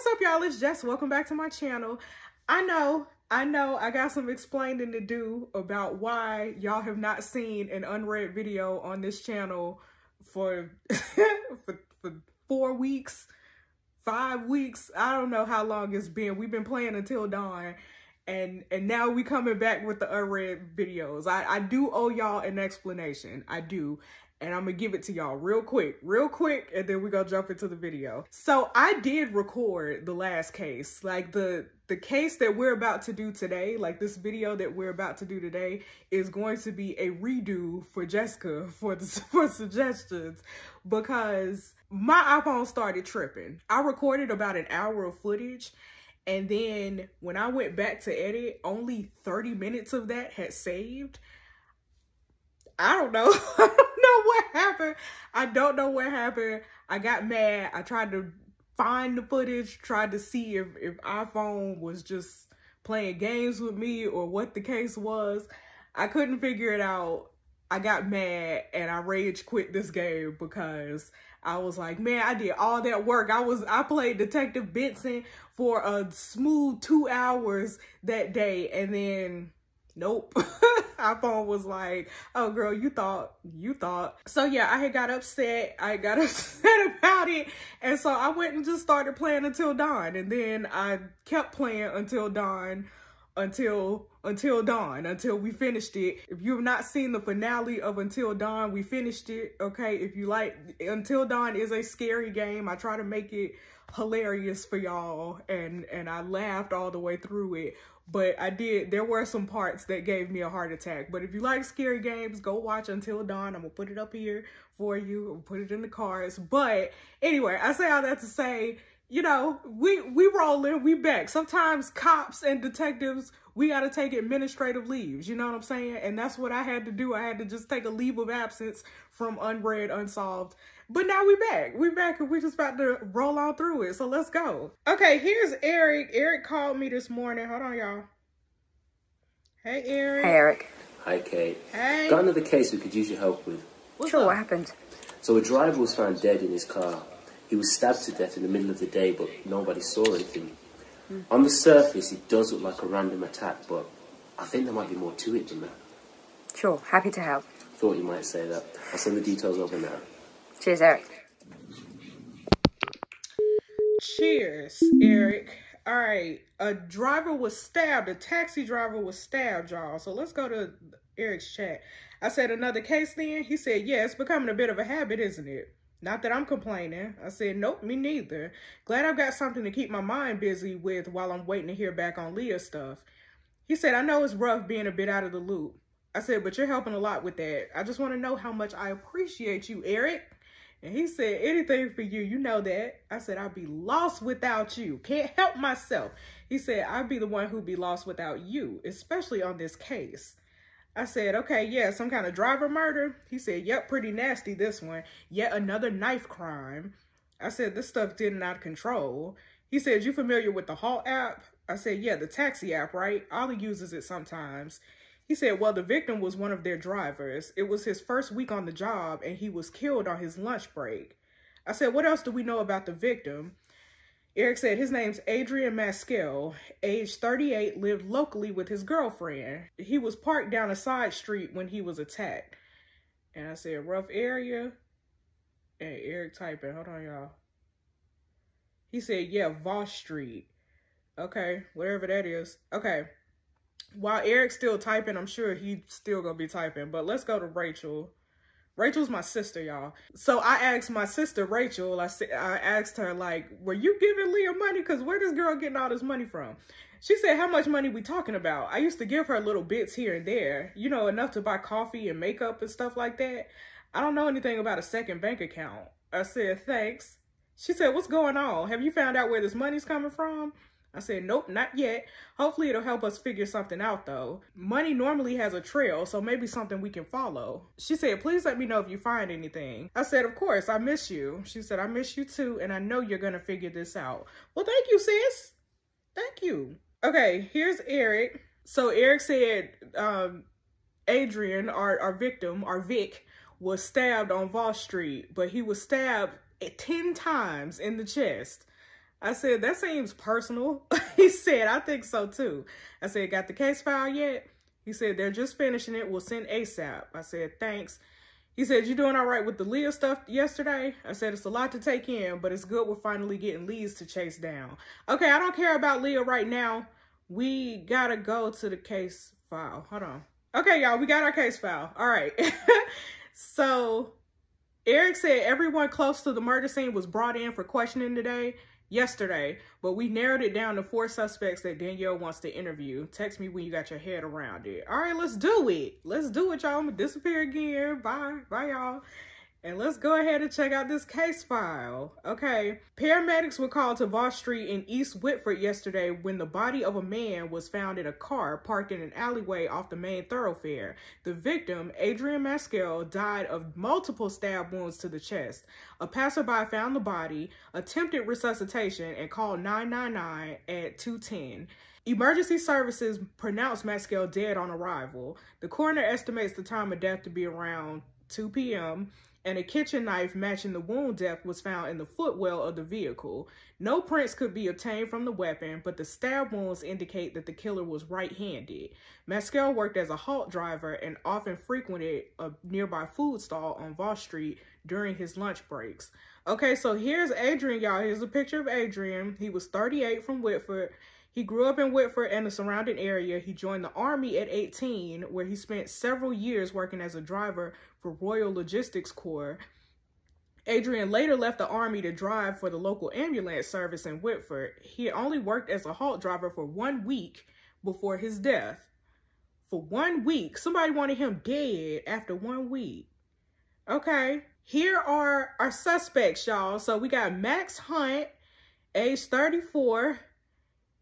What's up, y'all? It's Jess. Welcome back to my channel. I know I got some explaining to do about why y'all have not seen an unread video on this channel for for 4 weeks, 5 weeks. I don't know how long it's been. We've been playing Until Dawn, and now we coming back with the unread videos. I do owe y'all an explanation. I do. And I'm gonna give it to y'all real quick, and then we're gonna jump into the video. So I did record the last case, like the case that we're about to do today, like this video that we're about to do today is going to be a redo for Jessica for suggestions, because my iPhone started tripping. I recorded about an hour of footage, and then when I went back to edit, only 30 minutes of that had saved. I don't know. I don't know what happened. I don't know what happened. I got mad. I tried to find the footage, tried to see if iPhone was just playing games with me or what the case was. I couldn't figure it out. I got mad and I rage quit this game because I was like, man, I did all that work. I played Detective Benson for a smooth 2 hours that day, and then nope. iPhone was like, oh girl, you thought. So yeah, I got upset about it. And so I went and just started playing Until Dawn. And then I kept playing Until Dawn until we finished it. If you've not seen the finale of Until Dawn, we finished it. Okay, if you like, Until Dawn is a scary game. I try to make it hilarious for y'all, and I laughed all the way through it. But there were some parts that gave me a heart attack. But if you like scary games, go watch Until Dawn. I'm gonna put it up here for you. I'll put it in the cards. But anyway, I say all that to say, you know, we rolling, we back. Sometimes cops and detectives, we gotta take administrative leaves, you know what I'm saying? And that's what I had to do. I had to just take a leave of absence from Unread, Unsolved. But now we back and we just about to roll on through it. So let's go. Okay, here's Eric. Eric called me this morning. Hold on, y'all. Hey, Eric. Hey, Eric. Hi, Kate. Hey. Got another case we could use your help with. Sure, what happened? So a driver was found dead in his car. He was stabbed to death in the middle of the day, but nobody saw anything. On the surface, it does look like a random attack, but I think there might be more to it than that. Sure, happy to help. Thought you might say that. I'll send the details over now. Cheers, Eric. Cheers, Eric. All right, a taxi driver was stabbed, y'all. So let's go to Eric's chat. I said, another case then? He said, yeah, it's becoming a bit of a habit, isn't it? Not that I'm complaining. I said, nope, me neither. Glad I've got something to keep my mind busy with while I'm waiting to hear back on Leah's stuff. He said, I know it's rough being a bit out of the loop. I said, but you're helping a lot with that. I just want to know how much I appreciate you, Eric. And he said, anything for you, you know that. I said, I'd be lost without you. Can't help myself. He said, I'd be the one who'd be lost without you, especially on this case. I said, okay, yeah, some kind of driver murder? He said, yep, pretty nasty, this one. Yet another knife crime. I said, this stuff getting out of control. He said, you familiar with the Halt app? I said, yeah, the taxi app, right? Ollie uses it sometimes. He said, well, the victim was one of their drivers. It was his first week on the job, and he was killed on his lunch break. I said, what else do we know about the victim? Eric said, his name's Adrian Maskell, age 38, lived locally with his girlfriend. He was parked down a side street when he was attacked. And I said, rough area. And Eric typing, hold on, y'all. He said, yeah, Voss Street. Okay, whatever that is. Okay. While Eric's still typing, I'm sure he's still gonna be typing, but let's go to Rachel. Rachel's my sister, y'all. So I asked my sister, Rachel, I asked her, like, were you giving Leah money? Because where this girl getting all this money from? She said, how much money we talking about? I used to give her little bits here and there, you know, enough to buy coffee and makeup and stuff like that. I don't know anything about a second bank account. I said, thanks. She said, what's going on? Have you found out where this money's coming from? I said, nope, not yet. Hopefully it'll help us figure something out though. Money normally has a trail, so maybe something we can follow. She said, please let me know if you find anything. I said, of course, I miss you. She said, I miss you too, and I know you're gonna figure this out. Well, thank you, sis. Thank you. Okay, here's Eric. So Eric said, Adrian, our victim, our Vic, was stabbed on Voss Street, but he was stabbed 10 times in the chest. I said, that seems personal. He said, I think so too. I said, got the case file yet? He said, they're just finishing it. We'll send ASAP. I said, thanks. He said, you doing all right with the Leah stuff yesterday? I said, it's a lot to take in, but it's good we're finally getting leads to chase down. Okay, I don't care about Leah right now. We gotta go to the case file. Hold on. Okay, y'all, we got our case file. All right. So, Eric said everyone close to the murder scene was brought in for questioning yesterday, but we narrowed it down to 4 suspects that Danielle wants to interview. Text me when you got your head around it. All right, let's do it. Let's do it, y'all. I'm gonna disappear again. Bye. Bye, y'all. And let's go ahead and check out this case file. Okay. Paramedics were called to Voss Street in East Whitford yesterday when the body of a man was found in a car parked in an alleyway off the main thoroughfare. The victim, Adrian Maskell, died of multiple stab wounds to the chest. A passerby found the body, attempted resuscitation, and called 999 at 2:10. Emergency services pronounced Maskell dead on arrival. The coroner estimates the time of death to be around 2 p.m., and a kitchen knife matching the wound depth was found in the footwell of the vehicle. No prints could be obtained from the weapon, but the stab wounds indicate that the killer was right-handed. Maskell worked as a halt driver and often frequented a nearby food stall on Voss Street during his lunch breaks. Okay, so here's Adrian, y'all. Here's a picture of Adrian. He was 38 from Whitford. He grew up in Whitford and the surrounding area. He joined the Army at 18, where he spent several years working as a driver for Royal Logistics Corps. Adrian later left the Army to drive for the local ambulance service in Whitford. He only worked as a halt driver for 1 week before his death. For 1 week. Somebody wanted him dead after 1 week. Okay. Here are our suspects, y'all. So we got Max Hunt, age 34.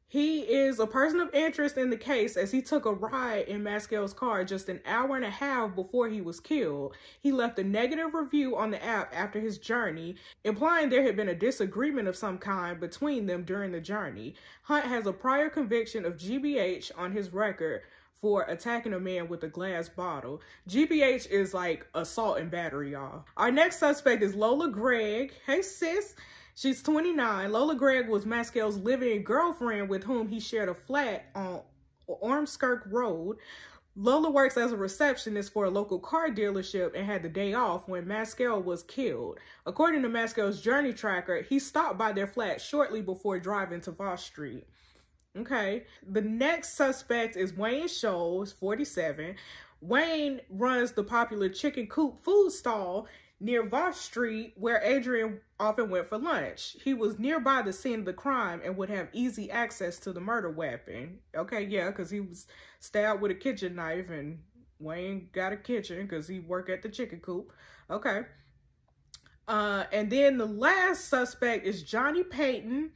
He is a person of interest in the case as he took a ride in Maskell's car just an hour and a half before he was killed. He left a negative review on the app after his journey, implying there had been a disagreement of some kind between them during the journey. Hunt has a prior conviction of GBH on his record for attacking a man with a glass bottle. GBH is like assault and battery, y'all. Our next suspect is Lola Gregg. Hey, sis. She's 29. Lola Gregg was Maskell's living girlfriend with whom he shared a flat on Ormskirk Road. Lola works as a receptionist for a local car dealership and had the day off when Maskell was killed. According to Maskell's journey tracker, he stopped by their flat shortly before driving to Voss Street. Okay. The next suspect is Wayne Scholl, 47. Wayne runs the popular Chicken Coop food stall near Voss Street, where Adrian often went for lunch. He was nearby the scene of the crime and would have easy access to the murder weapon. Okay, yeah, because he was stabbed with a kitchen knife, and Wayne got a kitchen because he worked at the chicken coop. Okay. And then the last suspect is Jonny Painton,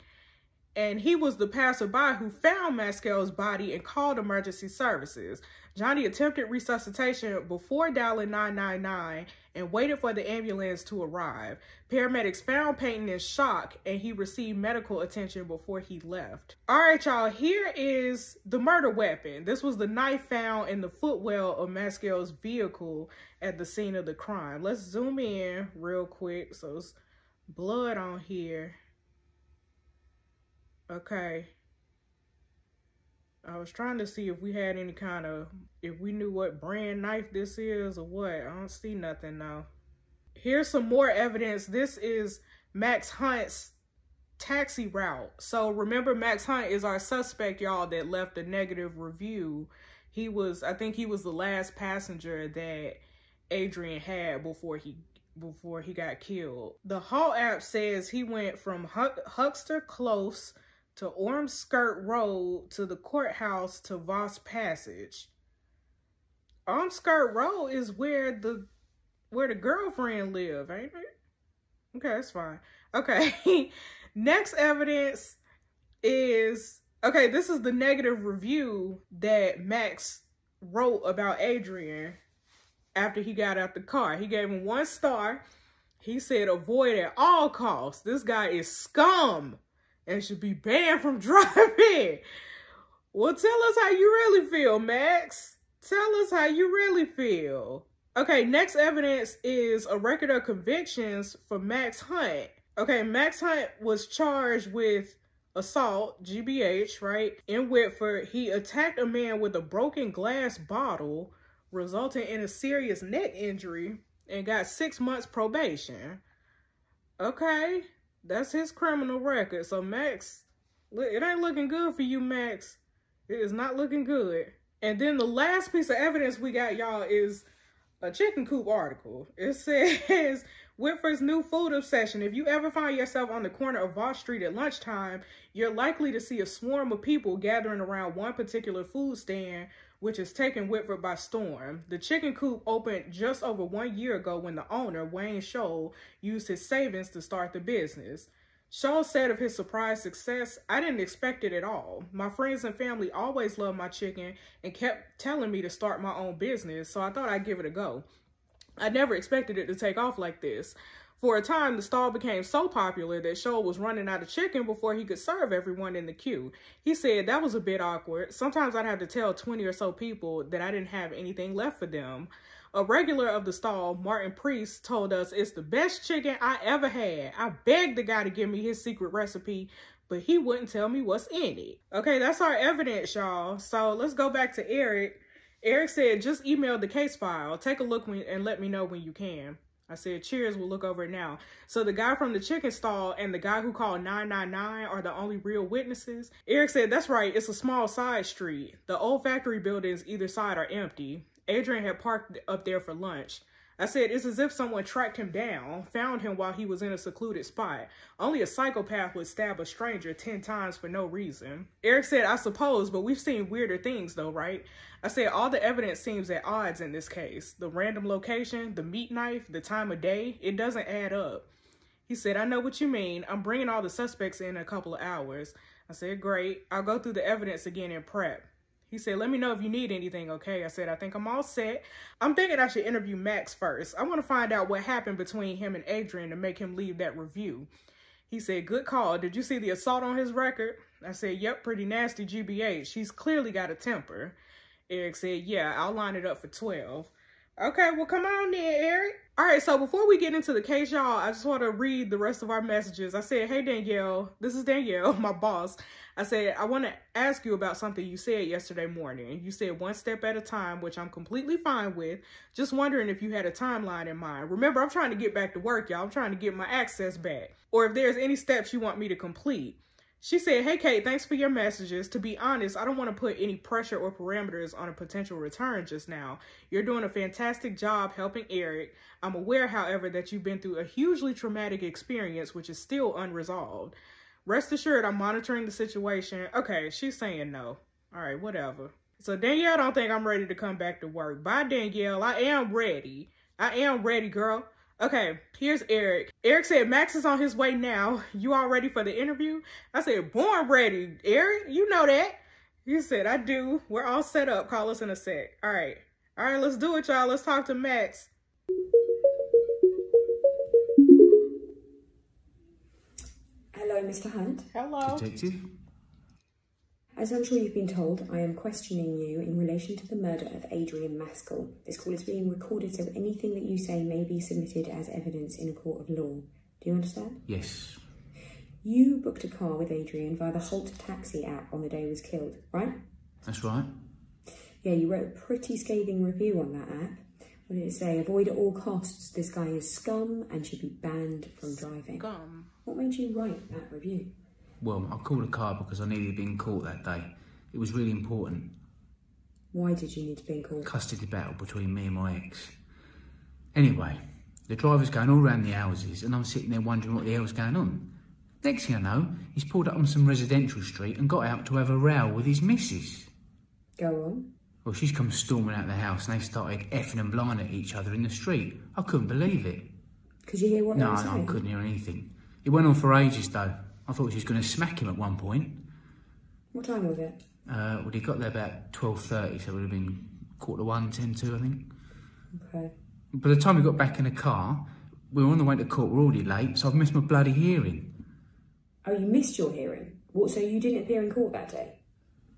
and he was the passerby who found Maskell's body and called emergency services. Jonny attempted resuscitation before dialing 999 and waited for the ambulance to arrive. Paramedics found Painton in shock and he received medical attention before he left. All right, y'all, here is the murder weapon. This was the knife found in the footwell of Maskell's vehicle at the scene of the crime. Let's zoom in real quick. So it's blood on here. Okay. I was trying to see if we had any kind of, if we knew what brand knife this is or what. I don't see nothing now. Here's some more evidence. This is Max Hunt's taxi route. So remember, Max Hunt is our suspect, y'all, that left a negative review. He was, I think he was the last passenger that Adrian had before he got killed. The Hall app says he went from Huxter Close to Ormskirk Road to the courthouse to Voss Passage. Ormskirk Road is where the girlfriend lived, ain't it? Okay, that's fine. Okay, next evidence is, okay, this is the negative review that Max wrote about Adrian after he got out the car. He gave him 1 star. He said, avoid at all costs. This guy is scum and should be banned from driving. Well, tell us how you really feel, Max. Tell us how you really feel. Okay, next evidence is a record of convictions for Max Hunt. Okay, Max Hunt was charged with assault, GBH, right? In Whitford, he attacked a man with a broken glass bottle, resulting in a serious neck injury, and got 6 months probation. Okay, that's his criminal record. So Max, it ain't looking good for you, Max. It is not looking good. And then the last piece of evidence we got, y'all, is a Chicken Coop article. It says, Whitford's new food obsession. If you ever find yourself on the corner of Vaught Street at lunchtime, you're likely to see a swarm of people gathering around one particular food stand, which has taken Whitford by storm. The Chicken Coop opened just over 1 year ago when the owner, Wayne Scholl, used his savings to start the business. Scholl said of his surprise success, "I didn't expect it at all. My friends and family always loved my chicken and kept telling me to start my own business, so I thought I'd give it a go. I never expected it to take off like this. For a time, the stall became so popular that Scholl was running out of chicken before he could serve everyone in the queue. He said that was a bit awkward. Sometimes I'd have to tell 20 or so people that I didn't have anything left for them." A regular of the stall, Martin Priest, told us, "It's the best chicken I ever had. I begged the guy to give me his secret recipe, but he wouldn't tell me what's in it." Okay, that's our evidence, y'all. So let's go back to Eric. Eric said, "Just email the case file. Take a look and let me know when you can." I said, "Cheers, we'll look over it now." So the guy from the chicken stall and the guy who called 999 are the only real witnesses. Eric said, "That's right, it's a small side street. The old factory buildings either side are empty. Adrian had parked up there for lunch." I said, "It's as if someone tracked him down, found him while he was in a secluded spot. Only a psychopath would stab a stranger 10 times for no reason." Eric said, "I suppose, but we've seen weirder things though, right?" I said, "All the evidence seems at odds in this case. The random location, the meat knife, the time of day, it doesn't add up." He said, "I know what you mean. I'm bringing all the suspects in a couple of hours." I said, "Great. I'll go through the evidence again and prep." He said, "Let me know if you need anything, okay?" I said, "I think I'm all set. I'm thinking I should interview Max first. I want to find out what happened between him and Adrian to make him leave that review." He said, "Good call. Did you see the assault on his record?" I said, "Yep, pretty nasty GBH. He's clearly got a temper." Eric said, "Yeah, I'll line it up for 12. Okay, well, come on then, Eric. All right, so before we get into the case, y'all, I just want to read the rest of our messages. I said, "Hey, Danielle." This is Danielle, my boss. I said, "I want to ask you about something you said yesterday morning. You said 1 step at a time, which I'm completely fine with. Just wondering if you had a timeline in mind. Remember, I'm trying to get back to work, y'all. I'm trying to get my access back. Or if there's any steps you want me to complete." She said, "Hey, Kate, thanks for your messages. To be honest, I don't want to put any pressure or parameters on a potential return just now. You're doing a fantastic job helping Eric. I'm aware, however, that you've been through a hugely traumatic experience, which is still unresolved. Rest assured, I'm monitoring the situation." Okay, she's saying no. All right, whatever. So Danielle don't think I'm ready to come back to work. Bye, Danielle. I am ready. I am ready, girl. Okay, here's Eric. Eric said, "Max is on his way now. You all ready for the interview?" I said, "Born ready, Eric. You know that." He said, "I do. We're all set up. Call us in a sec." All right. All right, let's do it, y'all. Let's talk to Max. Hello, Mr. Hunt. Hello. Detective? As I'm sure you've been told, I am questioning you in relation to the murder of Adrian Maskell. This call is being recorded, so anything that you say may be submitted as evidence in a court of law. Do you understand? Yes. You booked a car with Adrian via the Holt taxi app on the day he was killed, right? That's right. Yeah, you wrote a pretty scathing review on that app. What did it say? "Avoid at all costs. This guy is scum and should be banned from driving." Scum. What made you write that review? Well, I called a car because I needed to be in court that day. It was really important. Why did you need to be in court? Custody battle between me and my ex. Anyway, the driver's going all around the houses and I'm sitting there wondering what the hell's going on. Next thing I know, he's pulled up on some residential street and got out to have a row with his missus. Go on. Well, she's come storming out of the house and they started effing and blinding at each other in the street. I couldn't believe it. Could you hear what they were No, saying? I couldn't hear anything. It went on for ages though. I thought she was going to smack him at one point. What time was it? Well, he got there about 12:30, so it would have been 1:45, 10:02, I think. Okay. By the time we got back in the car, we were on the way to court, we're already late, so I've missed my bloody hearing. Oh, you missed your hearing? What, so you didn't appear in court that day?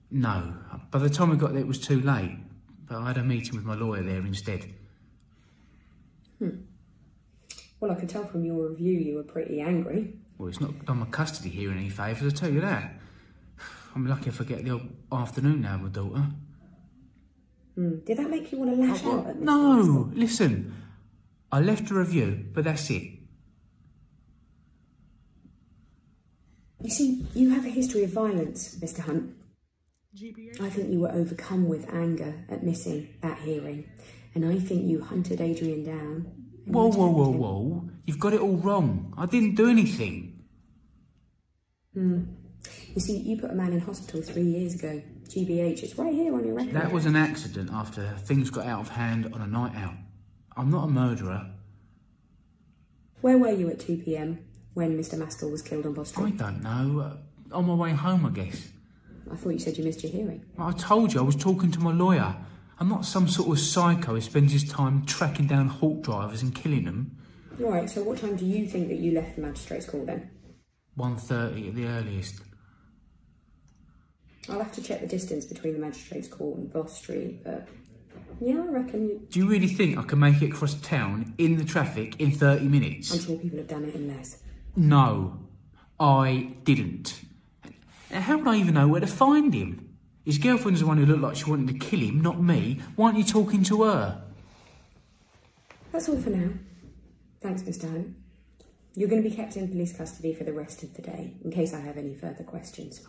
No, by the time we got there it was too late, but I had a meeting with my lawyer there instead. Well, I could tell from your review you were pretty angry. Well, it's not done my custody hearing any favours, I tell you that. I'm lucky if I get the afternoon now with my daughter. Did that make you want to lash out at Mr. No, Maskell? listen. I left a review, but that's it. You see, you have a history of violence, Mr. Hunt. GBH. I think you were overcome with anger at missing that hearing. And I think you hunted Adrian down. Whoa. You've got it all wrong. I didn't do anything. You see, you put a man in hospital 3 years ago. GBH, it's right here on your record. That was an accident after things got out of hand on a night out. I'm not a murderer. Where were you at 2 p.m. when Mr. Maskell was killed on Voss I Street? don't know. On my way home, I guess. I thought you said you missed your hearing. I told you I was talking to my lawyer. I'm not some sort of psycho who spends his time tracking down halt drivers and killing them. Right, so what time do you think that you left the magistrate's court then? 1:30 at the earliest. I'll have to check the distance between the magistrate's court and Voss Street, but yeah, I reckon you... Do you really think I can make it across town in the traffic in 30 minutes? I'm sure people have done it in less. No, I didn't. How would I even know where to find him? His girlfriend's the one who looked like she wanted to kill him, not me. Why aren't you talking to her? That's all for now. Thanks, Mr. Hunt. You're going to be kept in police custody for the rest of the day, in case I have any further questions.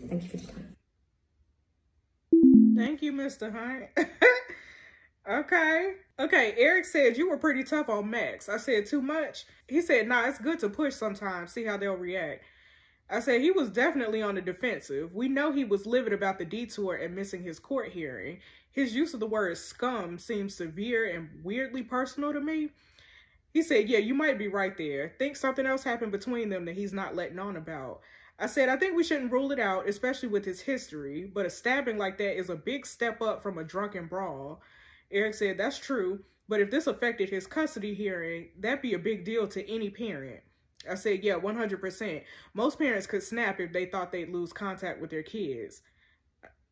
Thank you for your time. Thank you, Mr. Hunt. Okay, Eric said you were pretty tough on Max. I said too much. He said, nah, it's good to push sometimes, see how they'll react. I said he was definitely on the defensive. We know he was livid about the detour and missing his court hearing. His use of the word scum seems severe and weirdly personal to me. He said, yeah, you might be right there. Think something else happened between them that he's not letting on about. I said, I think we shouldn't rule it out, especially with his history, but a stabbing like that is a big step up from a drunken brawl. Eric said, that's true, but if this affected his custody hearing, that'd be a big deal to any parent. I said, yeah, 100%. Most parents could snap if they thought they'd lose contact with their kids.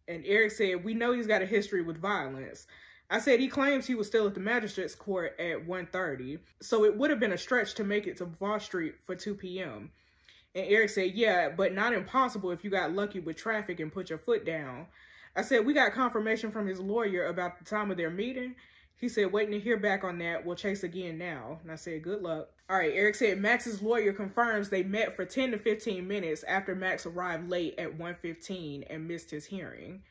And Eric said, we know he's got a history with violence. I said he claims he was still at the magistrate's court at 1:30, so it would have been a stretch to make it to Voss Street for 2 p.m. And Eric said, yeah, but not impossible if you got lucky with traffic and put your foot down. I said, we got confirmation from his lawyer about the time of their meeting. He said, waiting to hear back on that. We'll chase again now. And I said, good luck. All right, Eric said Max's lawyer confirms they met for 10 to 15 minutes after Max arrived late at 1:15 and missed his hearing.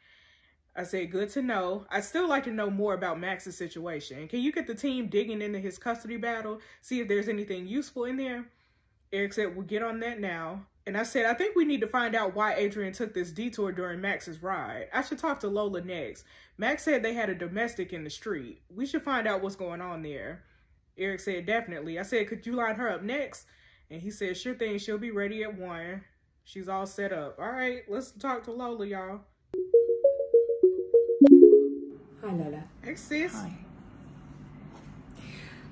I said, good to know. I'd still like to know more about Max's situation. Can you get the team digging into his custody battle, see if there's anything useful in there? Eric said, we'll get on that now. And I said, I think we need to find out why Adrian took this detour during Max's ride. I should talk to Lola next. Max said they had a domestic in the street. We should find out what's going on there. Eric said, definitely. I said, could you line her up next? And he said, sure thing, she'll be ready at 1. She's all set up. All right, let's talk to Lola, y'all. Hi, Lola. Hey, sis. Hi.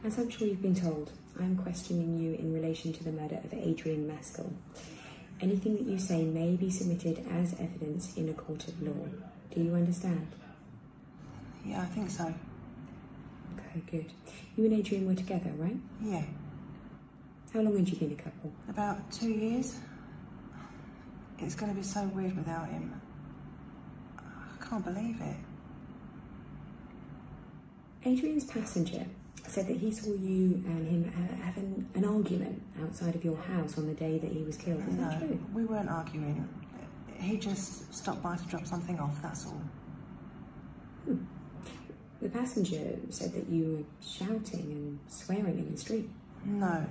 As I'm sure you've been told, I am questioning you in relation to the murder of Adrian Maskell. Anything that you say may be submitted as evidence in a court of law. Do you understand? Yeah, I think so. Okay, good. You and Adrian were together, right? Yeah. How long had you been a couple? About 2 years. It's going to be so weird without him. I can't believe it. Adrian's passenger said that he saw you and him having an argument outside of your house on the day that he was killed. Is that true? No, we weren't arguing. He just stopped by to drop something off, that's all. The passenger said that you were shouting and swearing in the street. No,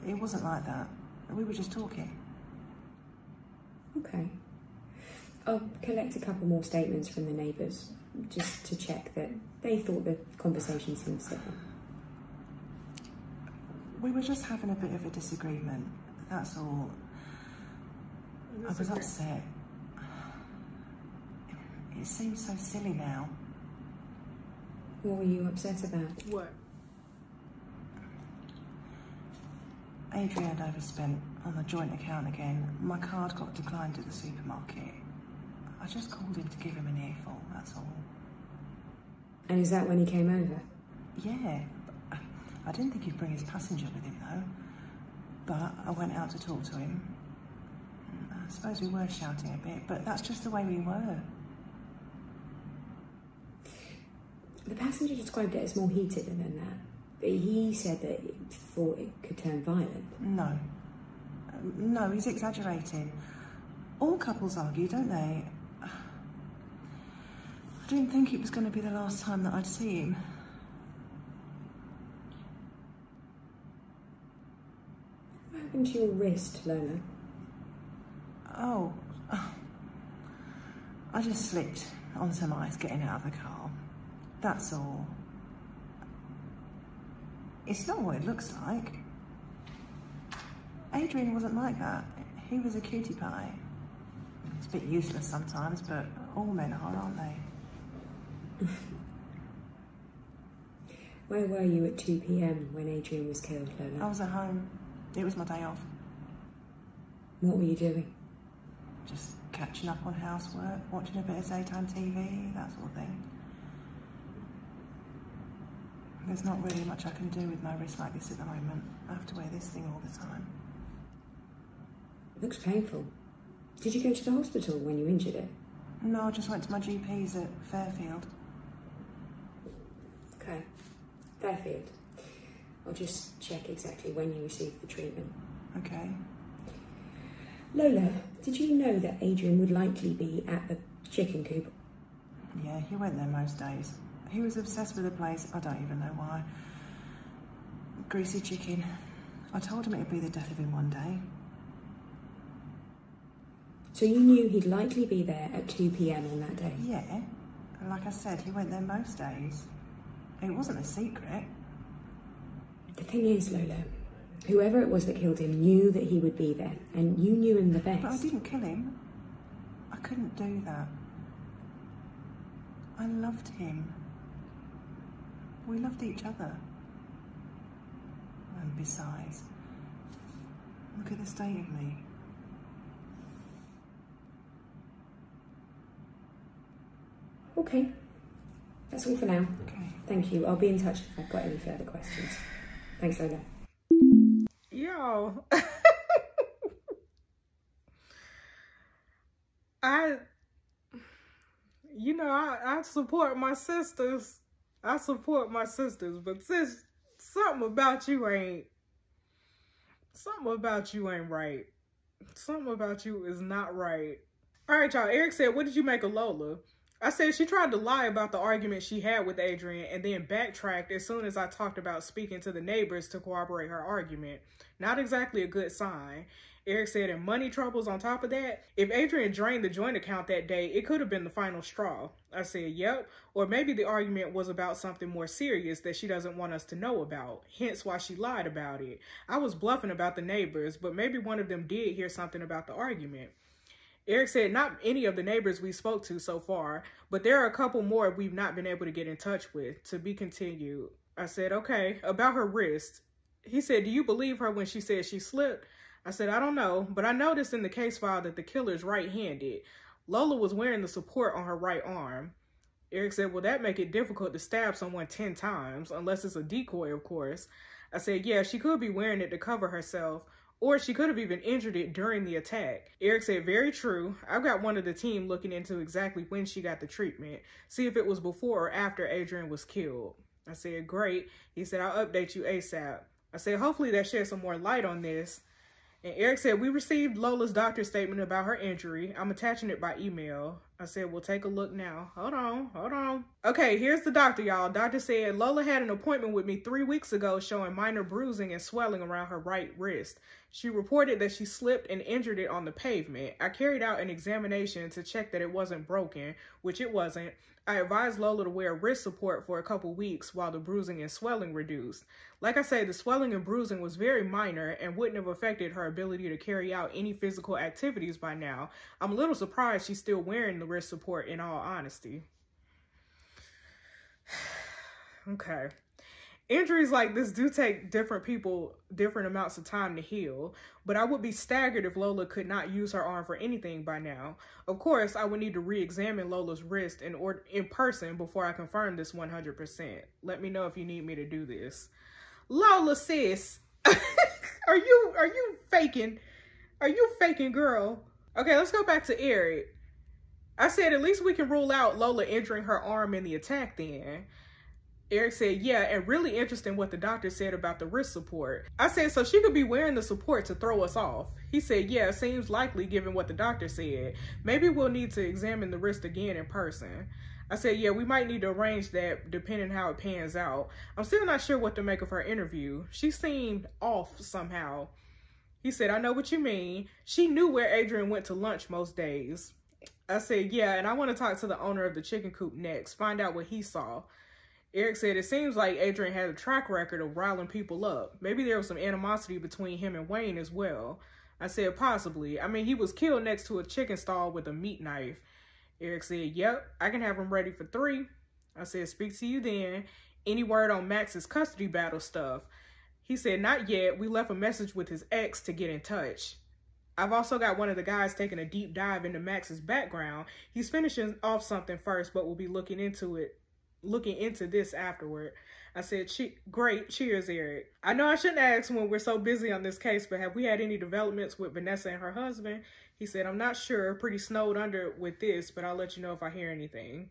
it wasn't like that. We were just talking. Okay. I'll collect a couple more statements from the neighbours, just to check that they thought the conversation seemed civil. We were just having a bit of a disagreement, that's all. I was upset. It seems so silly now. What were you upset about? What? Adrian overspent on the joint account again. My card got declined at the supermarket. I just called him to give him an earful, that's all. And is that when he came over? Yeah. I didn't think he'd bring his passenger with him though, but I went out to talk to him. I suppose we were shouting a bit, but that's just the way we were. The passenger described it as more heated than that, but he said that he thought it could turn violent. No. No, he's exaggerating. All couples argue, don't they? I didn't think it was going to be the last time that I'd see him. What happened to your wrist, Lola? Oh. I just slipped on some ice getting out of the car. That's all. It's not what it looks like. Adrian wasn't like that. He was a cutie pie. It's a bit useless sometimes, but all men are, aren't they? Where were you at 2 p.m. when Adrian was killed, Lola? I was at home. It was my day off. What were you doing? Just catching up on housework, watching a bit of daytime TV, that sort of thing. There's not really much I can do with my wrist like this at the moment. I have to wear this thing all the time. It looks painful. Did you go to the hospital when you injured it? No, I just went to my GP's at Fairfield. Okay, Fairfield. I'll just check exactly when you received the treatment. Okay. Lola, did you know that Adrian would likely be at the chicken coop? Yeah, he went there most days. He was obsessed with the place, I don't even know why. Greasy chicken. I told him it'd be the death of him one day. So you knew he'd likely be there at 2 p.m. on that day? Yeah. Like I said, he went there most days. It wasn't a secret. The thing is, Lola, whoever it was that killed him knew that he would be there, and you knew him the best. But I didn't kill him. I couldn't do that. I loved him. We loved each other. And besides, look at the state of me. Okay, that's all for now. Okay. Thank you. I'll be in touch if I've got any further questions. Thanks, Lola. Yo. I support my sisters. I support my sisters, but sis, something about you ain't right. Something about you is not right. All right, y'all. Eric said, what did you make of Lola? I said she tried to lie about the argument she had with Adrian and then backtracked as soon as I talked about speaking to the neighbors to corroborate her argument. Not exactly a good sign. Eric said, and money troubles on top of that? If Adrian drained the joint account that day, it could have been the final straw. I said, yep. Or maybe the argument was about something more serious that she doesn't want us to know about. Hence why she lied about it. I was bluffing about the neighbors, but maybe one of them did hear something about the argument. Eric said, not any of the neighbors we spoke to so far, but there are a couple more we've not been able to get in touch with. To be continued. I said, okay, about her wrist. He said, do you believe her when she said she slipped? I said, I don't know, but I noticed in the case file that the killer's right-handed. Lola was wearing the support on her right arm. Eric said, well, that make it difficult to stab someone 10 times, unless it's a decoy, of course. I said, yeah, she could be wearing it to cover herself, or she could have even injured it during the attack. Eric said, very true. I've got one of the team looking into exactly when she got the treatment. See if it was before or after Adrian was killed. I said, great. He said, I'll update you ASAP. I said, hopefully that sheds some more light on this. And Eric said, we received Lola's doctor's statement about her injury. I'm attaching it by email. I said, we'll take a look now. Hold on. Okay, here's the doctor, y'all. Doctor said, Lola had an appointment with me 3 weeks ago showing minor bruising and swelling around her right wrist. She reported that she slipped and injured it on the pavement. I carried out an examination to check that it wasn't broken, which it wasn't. I advised Lola to wear wrist support for a couple weeks while the bruising and swelling reduced. Like I said, the swelling and bruising was very minor and wouldn't have affected her ability to carry out any physical activities by now. I'm a little surprised she's still wearing the wrist support, in all honesty. Okay. Injuries like this do take different people different amounts of time to heal, but I would be staggered if Lola could not use her arm for anything by now. Of course, I would need to re-examine Lola's wrist in person before I confirm this 100%. Let me know if you need me to do this. Lola, sis. Are you faking? Are you faking, girl? Okay, let's go back to Eric. I said, at least we can rule out Lola injuring her arm in the attack then. Eric said, yeah, and really interesting what the doctor said about the wrist support. I said, so she could be wearing the support to throw us off. He said, yeah, seems likely given what the doctor said. Maybe we'll need to examine the wrist again in person. I said, yeah, we might need to arrange that depending how it pans out. I'm still not sure what to make of her interview. She seemed off somehow. He said, I know what you mean. She knew where Adrian went to lunch most days. I said, yeah, and I want to talk to the owner of the chicken coop next, find out what he saw. Eric said, it seems like Adrian had a track record of riling people up. Maybe there was some animosity between him and Wayne as well. I said, possibly. I mean, he was killed next to a chicken stall with a meat knife. Eric said, yep, I can have him ready for 3. I said, speak to you then. Any word on Max's custody battle stuff? He said, not yet. We left a message with his ex to get in touch. I've also got one of the guys taking a deep dive into Max's background. He's finishing off something first, but we'll be looking into this afterward. I said, great, cheers, Eric. I know I shouldn't ask when we're so busy on this case, but have we had any developments with Vanessa and her husband? He said, I'm not sure, pretty snowed under with this, but I'll let you know if I hear anything.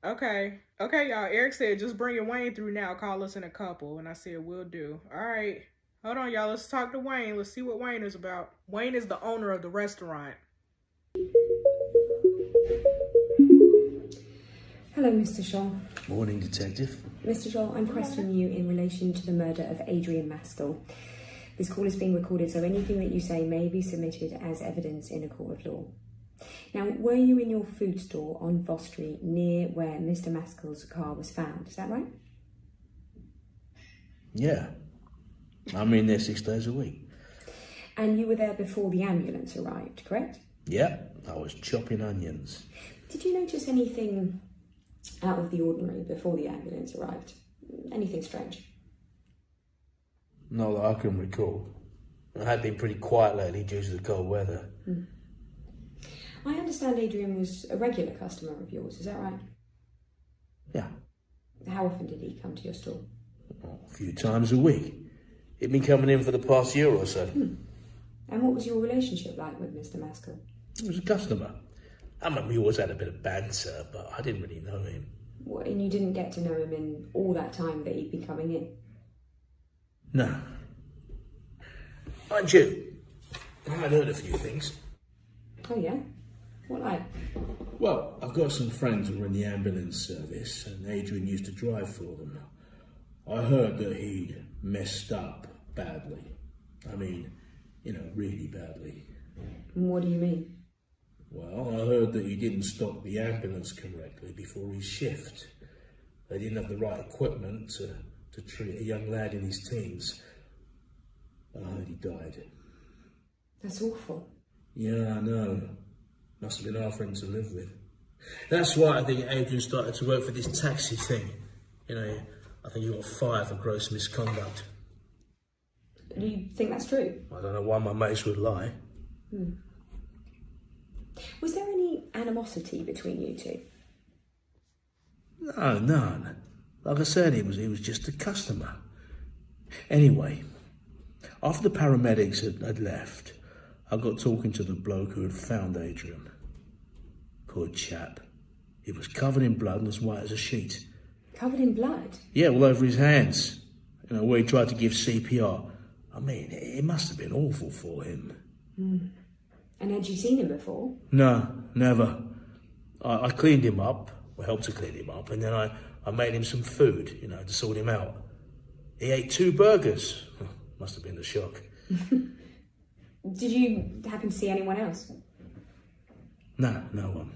Okay, y'all. Eric said, just bringing Wayne through now, call us in a couple. And I said, will do. All right, hold on, y'all. Let's talk to Wayne. Let's see what Wayne is about. Wayne is the owner of the restaurant. Hello, Mr. Scholl. Morning, Detective. Mr. Scholl, I'm questioning you in relation to the murder of Adrian Maskell. This call is being recorded, so anything that you say may be submitted as evidence in a court of law. Now, were you in your food store on Voss Street near where Mr. Maskell's car was found? Is that right? Yeah. I'm in there 6 days a week. And you were there before the ambulance arrived, correct? Yeah, I was chopping onions. Did you notice anything out of the ordinary before the ambulance arrived? Anything strange? Not that I can recall. I had been pretty quiet lately due to the cold weather. I understand Adrian was a regular customer of yours, is that right? Yeah. How often did he come to your store? A few times a week. He'd been coming in for the past year or so. And what was your relationship like with Mr. Maskell? He was a customer. I mean, we always had a bit of banter, but I didn't really know him. What, and you didn't get to know him in all that time that he'd been coming in? No. Mind you, I had heard a few things. Oh, yeah? What like? Well, I've got some friends who are in the ambulance service, and Adrian used to drive for them. I heard that he'd messed up badly. I mean, you know, really badly. What do you mean? Well, I heard that he didn't stock the ambulance correctly before his shift. They didn't have the right equipment to treat a young lad in his teens. I heard he died. That's awful. Yeah, I know. Must have been hard for him to live with. That's why I think Adrian started to work for this taxi thing. You know, I think he got fired for gross misconduct. Do you think that's true? I don't know why my mates would lie. Was there any animosity between you two? No, none. Like I said, he was just a customer. Anyway, after the paramedics had left, I got talking to the bloke who had found Adrian. Poor chap. He was covered in blood and as white as a sheet. Covered in blood? Yeah, all over his hands. You know, where he tried to give CPR. I mean, it must have been awful for him. And had you seen him before? No, never. I cleaned him up, or helped to clean him up, and then I made him some food, you know, to sort him out. He ate 2 burgers. Must have been the shock. Did you happen to see anyone else? No, no one.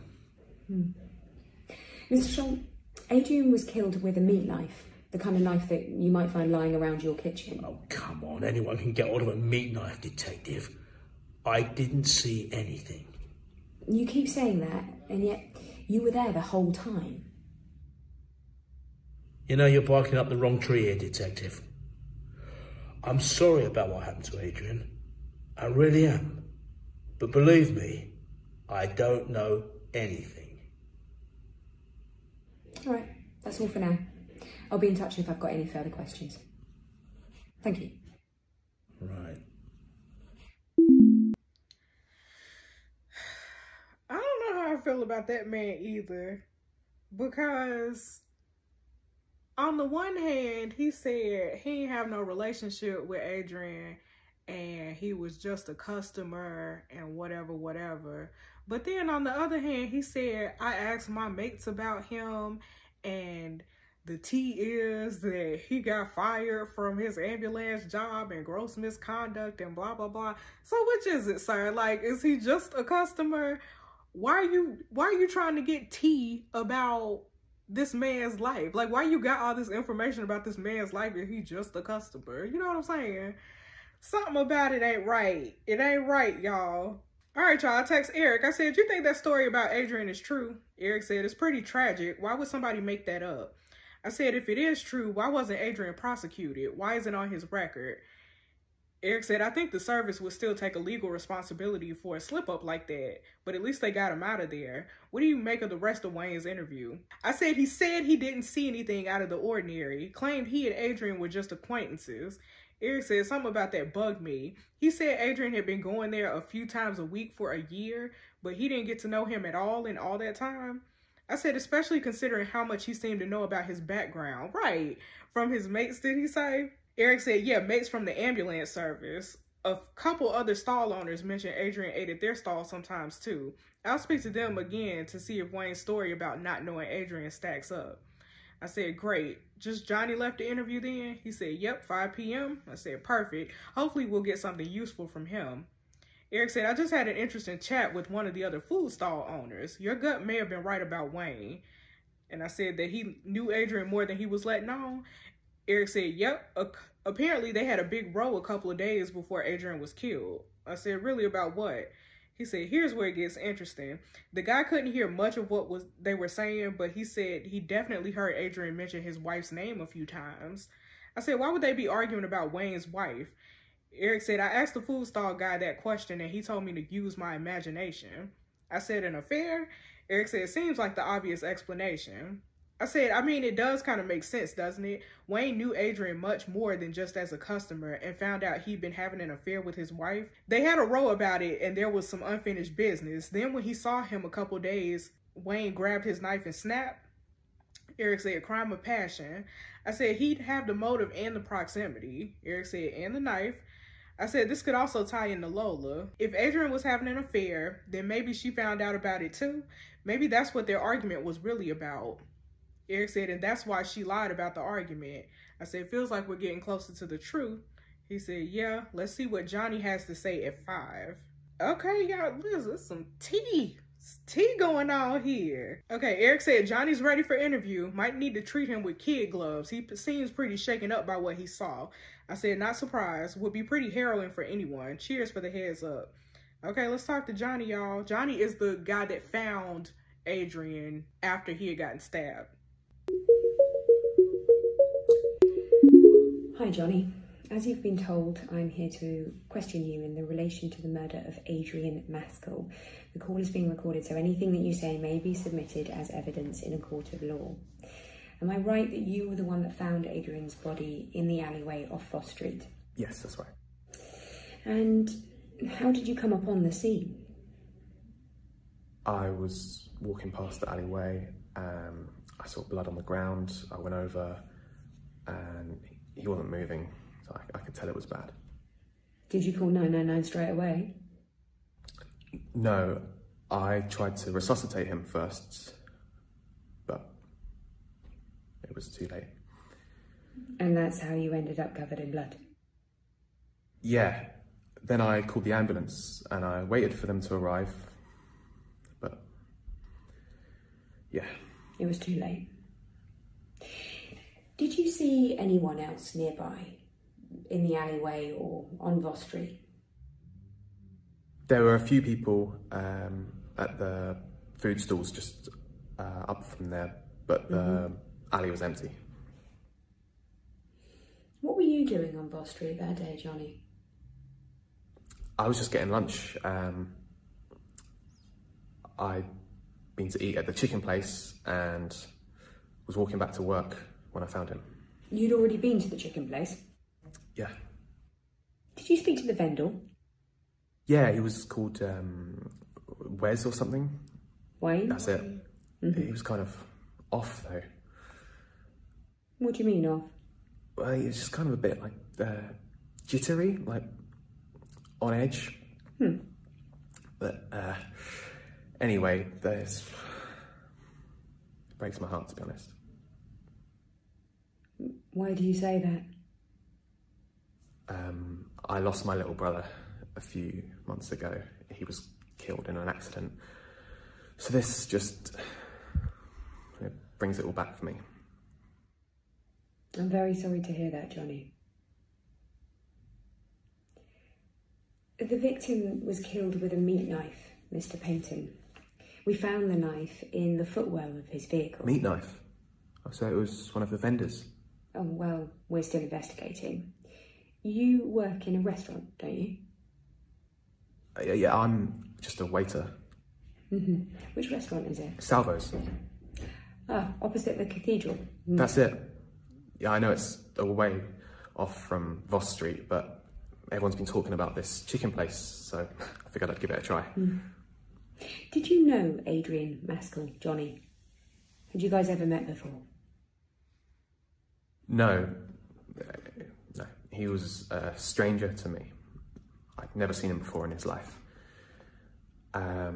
Mr. Scholl, Adrian was killed with a meat knife, the kind of knife that you might find lying around your kitchen. Oh, come on, anyone can get hold of a meat knife, Detective. I didn't see anything. You keep saying that, and yet you were there the whole time. You know, you're barking up the wrong tree here, Detective. I'm sorry about what happened to Adrian. I really am. But believe me, I don't know anything. All right, that's all for now. I'll be in touch if I've got any further questions. Thank you. Right. I don't know how I feel about that man either, because on the one hand, he said he didn't have no relationship with Adrian and he was just a customer and whatever. But then on the other hand, he said, I asked my mates about him and the tea is that he got fired from his ambulance job and gross misconduct and blah, blah, blah. So which is it, sir? Like, is he just a customer? Why are you trying to get tea about this man's life? Like, why you got all this information about this man's life if he's just a customer? You know what I'm saying? Something about it ain't right. It ain't right, y'all. All right, y'all, I text Eric. I said, you think that story about Adrian is true? Eric said, it's pretty tragic. Why would somebody make that up? I said, if it is true, why wasn't Adrian prosecuted? Why isn't it on his record? Eric said, I think the service would still take a legal responsibility for a slip-up like that, but at least they got him out of there. What do you make of the rest of Wayne's interview? I said he didn't see anything out of the ordinary, claimed he and Adrian were just acquaintances. Eric said something about that bugged me. He said Adrian had been going there a few times a week for a year, but he didn't get to know him at all in all that time. I said, especially considering how much he seemed to know about his background. Right. From his mates, did he say? Eric said, yeah, mates from the ambulance service. A couple other stall owners mentioned Adrian ate at their stall sometimes too. I'll speak to them again to see if Wayne's story about not knowing Adrian stacks up. I said, great. Just Jonny left the interview then? He said, yep, 5 p.m. I said, perfect. Hopefully we'll get something useful from him. Eric said, I just had an interesting chat with one of the other food stall owners. Your gut may have been right about Wayne. And I said that he knew Adrian more than he was letting on. Eric said, yep, apparently they had a big row a couple of days before Adrian was killed. I said, really, about what? He said, here's where it gets interesting. The guy couldn't hear much of what they were saying, but he said he definitely heard Adrian mention his wife's name a few times. I said, why would they be arguing about Wayne's wife? Eric said, I asked the food stall guy that question and he told me to use my imagination. I said, an affair? Eric said, it seems like the obvious explanation. I said, I mean, it does kind of make sense, doesn't it? Wayne knew Adrian much more than just as a customer and found out he'd been having an affair with his wife. They had a row about it and there was some unfinished business. Then when he saw him a couple days, Wayne grabbed his knife and snapped. Eric said, crime of passion. I said, he'd have the motive and the proximity. Eric said, and the knife. I said, this could also tie into Lola. If Adrian was having an affair, then maybe she found out about it too. Maybe that's what their argument was really about. Eric said, and that's why she lied about the argument. I said, it feels like we're getting closer to the truth. He said, yeah, let's see what Jonny has to say at 5. Okay, y'all, there's some tea going on here. Okay, Eric said, Jonny's ready for interview. Might need to treat him with kid gloves. He seems pretty shaken up by what he saw. I said, not surprised. Would be pretty harrowing for anyone. Cheers for the heads up. Okay, let's talk to Jonny, y'all. Jonny is the guy that found Adrian after he had gotten stabbed. Hi, Jonny. As you've been told, I'm here to question you in the relation to the murder of Adrian Maskell. The call is being recorded, so anything that you say may be submitted as evidence in a court of law. Am I right that you were the one that found Adrian's body in the alleyway off Foss Street? Yes, that's right. And how did you come upon the scene? I was walking past the alleyway. I saw blood on the ground. I went over and he wasn't moving, so I could tell it was bad. Did you call 999 straight away? No, I tried to resuscitate him first, but it was too late. And that's how you ended up covered in blood? Yeah. Then I called the ambulance and I waited for them to arrive, but yeah. It was too late. Did you see anyone else nearby, in the alleyway or on Voss Street? There were a few people at the food stalls just up from there, but the alley was empty. What were you doing on Voss Street that day, Jonny? I was just getting lunch. I'd been to eat at the chicken place and was walking back to work when I found him. You'd already been to the chicken place? Yeah. Did you speak to the vendor? Yeah, he was called Wes or something. Wayne? That's it. He was kind of off though. What do you mean off? Well, he was just kind of a bit like jittery, like on edge. But anyway, it breaks my heart, to be honest. Why do you say that? I lost my little brother a few months ago. He was killed in an accident. So this just brings it all back for me. I'm very sorry to hear that, Jonny. The victim was killed with a meat knife, Mr. Painton. We found the knife in the footwell of his vehicle. Meat knife? Oh, so it was one of the vendors? Oh, well, we're still investigating. You work in a restaurant, don't you? Yeah, I'm just a waiter. Which restaurant is it? Salvo's. Ah, opposite the cathedral. That's it. Yeah, I know it's a way off from Voss Street, but everyone's been talking about this chicken place, so I figured I'd give it a try. Did you know Adrian Maskell, Jonny? Had you guys ever met before? No. No. He was a stranger to me. I'd never seen him before in his life. But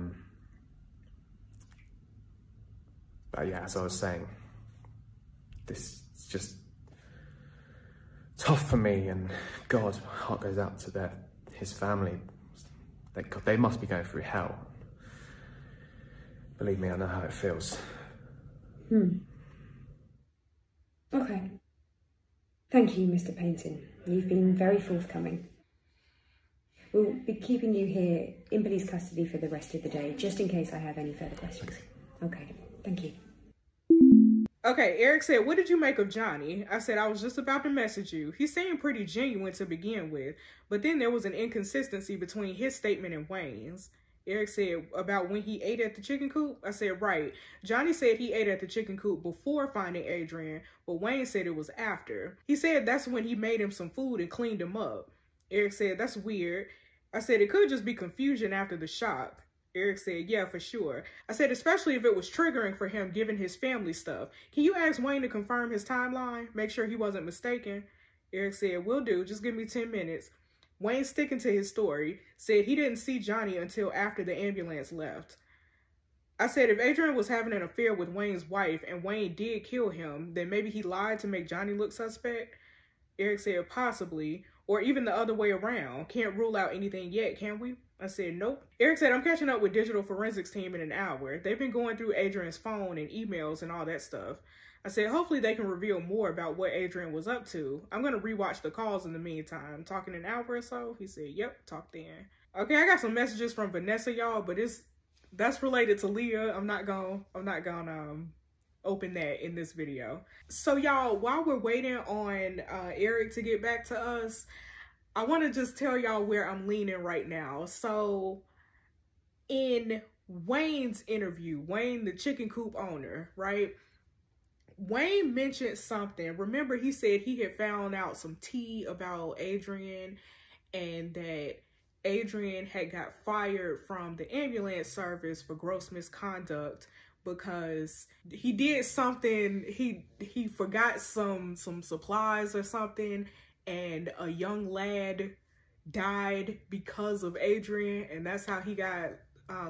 yeah, as I was saying, this is just tough for me, and God, my heart goes out to his family. They must be going through hell. Believe me, I know how it feels. Okay. Thank you, Mr. Painton. You've been very forthcoming. We'll be keeping you here in police custody for the rest of the day, just in case I have any further questions. Okay, thank you. Okay, Eric said, what did you make of Jonny? I said, I was just about to message you. He seemed pretty genuine to begin with, but then there was an inconsistency between his statement and Wayne's. Eric said, about when he ate at the chicken coop? I said, right. Jonny said he ate at the chicken coop before finding Adrian, but Wayne said it was after. He said that's when he made him some food and cleaned him up. Eric said, that's weird. I said, it could just be confusion after the shock. Eric said, yeah, for sure. I said, especially if it was triggering for him given his family stuff. Can you ask Wayne to confirm his timeline? Make sure he wasn't mistaken? Eric said, will do. Just give me 10 minutes. Wayne, sticking to his story, said he didn't see Jonny until after the ambulance left. I said, if Adrian was having an affair with Wayne's wife and Wayne did kill him, then maybe he lied to make Jonny look suspect? Eric said, possibly, or even the other way around. Can't rule out anything yet, can we? I said, nope. Eric said, I'm catching up with digital forensics team in an hour. They've been going through Adrian's phone and emails and all that stuff. I said, hopefully they can reveal more about what Adrian was up to. I'm going to rewatch the calls in the meantime. Talking an hour or so? He said, yep, talk then. Okay, I got some messages from Vanessa, y'all, but that's related to Leah. I'm not gonna open that in this video. So y'all, while we're waiting on Eric to get back to us, I want to just tell y'all where I'm leaning right now. So in Wayne's interview, Wayne, the chicken coop owner, right? Wayne mentioned something. Remember, he said he had found out some tea about Adrian and that Adrian had got fired from the ambulance service for gross misconduct because he did something, he forgot some supplies or something, and a young lad died because of Adrian, and that's how he got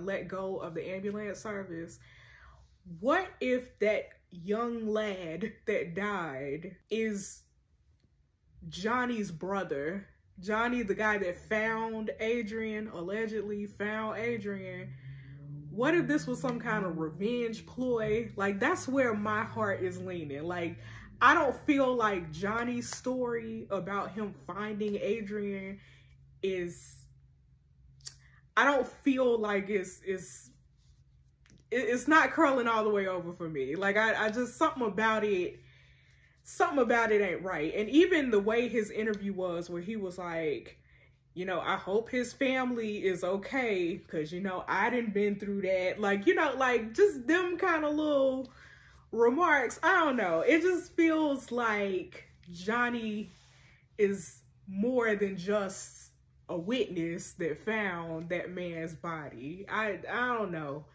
let go of the ambulance service. What if that young lad that died is Jonny's brother? Jonny, the guy that found Adrian, allegedly found Adrian. What if this was some kind of revenge ploy? Like, that's where my heart is leaning. Like, I don't feel like Jonny's story about him finding Adrian is, I don't feel like it's not curling all the way over for me. Like, I just, something about it ain't right. And even the way his interview was, where he was like, you know, I hope his family is okay, because, you know, I done been through that. Like, you know, like, just them kind of little remarks. I don't know. It just feels like Jonny is more than just a witness that found that man's body. I don't know.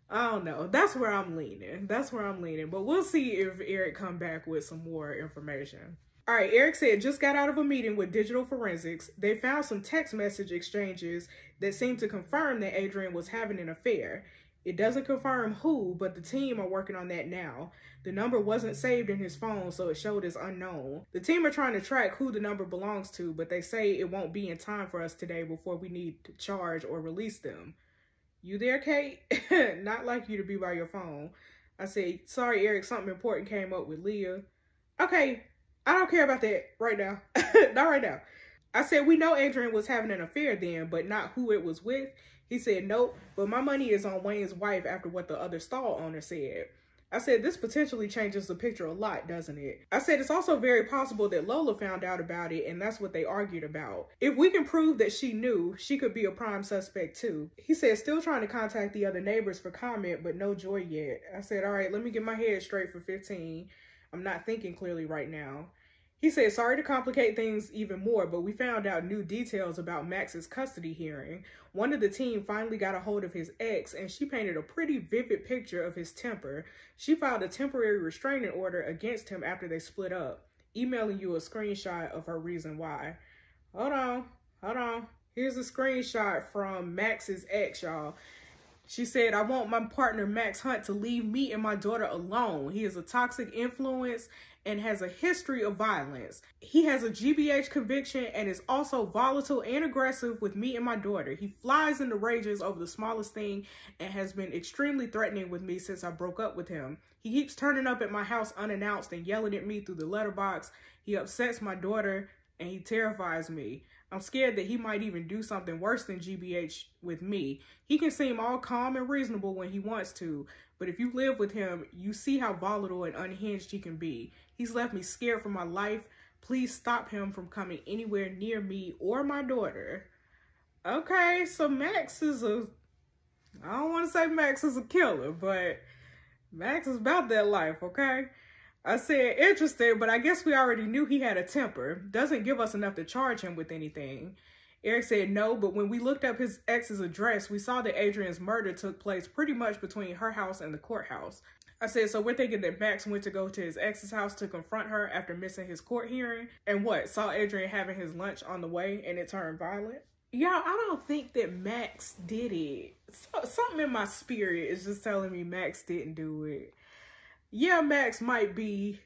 I don't know. That's where I'm leaning. That's where I'm leaning. But we'll see if Eric come back with some more information. All right, Eric said, just got out of a meeting with digital forensics. They found some text message exchanges that seem to confirm that Adrian was having an affair. It doesn't confirm who, but the team are working on that now. The number wasn't saved in his phone, so it showed as unknown. The team are trying to track who the number belongs to, but they say it won't be in time for us today before we need to charge or release them. You there, Kate? Not like you to be by your phone. I said, sorry, Eric, something important came up with Leah. Okay, I don't care about that right now. Not right now. I said, we know Adrian was having an affair then, but not who it was with. He said, nope, but my money is on Wayne's wife after what the other stall owner said. I said, this potentially changes the picture a lot, doesn't it? I said, it's also very possible that Lola found out about it, and that's what they argued about. If we can prove that she knew, she could be a prime suspect too. He said, still trying to contact the other neighbors for comment, but no joy yet. I said, all right, let me get my head straight for 15. I'm not thinking clearly right now. He said, sorry to complicate things even more, but we found out new details about Max's custody hearing. One of the team finally got a hold of his ex, and she painted a pretty vivid picture of his temper. She filed a temporary restraining order against him after they split up, emailing you a screenshot of her reason why. Hold on. Here's a screenshot from Max's ex, y'all. She said, I want my partner Max Hunt to leave me and my daughter alone. He is a toxic influence and has a history of violence. He has a GBH conviction and is also volatile and aggressive with me and my daughter. He flies into rages over the smallest thing and has been extremely threatening with me since I broke up with him. He keeps turning up at my house unannounced and yelling at me through the letterbox. He upsets my daughter and he terrifies me. I'm scared that he might even do something worse than GBH with me. He can seem all calm and reasonable when he wants to, but if you live with him, you see how volatile and unhinged he can be. He's left me scared for my life. Please stop him from coming anywhere near me or my daughter. Okay, so Max is I don't want to say Max is a killer, but Max is about that life, okay? I said, interesting, but I guess we already knew he had a temper. Doesn't give us enough to charge him with anything. Eric said no, but when we looked up his ex's address, we saw that Adrian's murder took place pretty much between her house and the courthouse. I said, so we're thinking that Max went to go to his ex's house to confront her after missing his court hearing, and what, saw Adrian having his lunch on the way and it turned violent? Y'all, I don't think that Max did it. Something in my spirit is just telling me Max didn't do it. Yeah, Max might be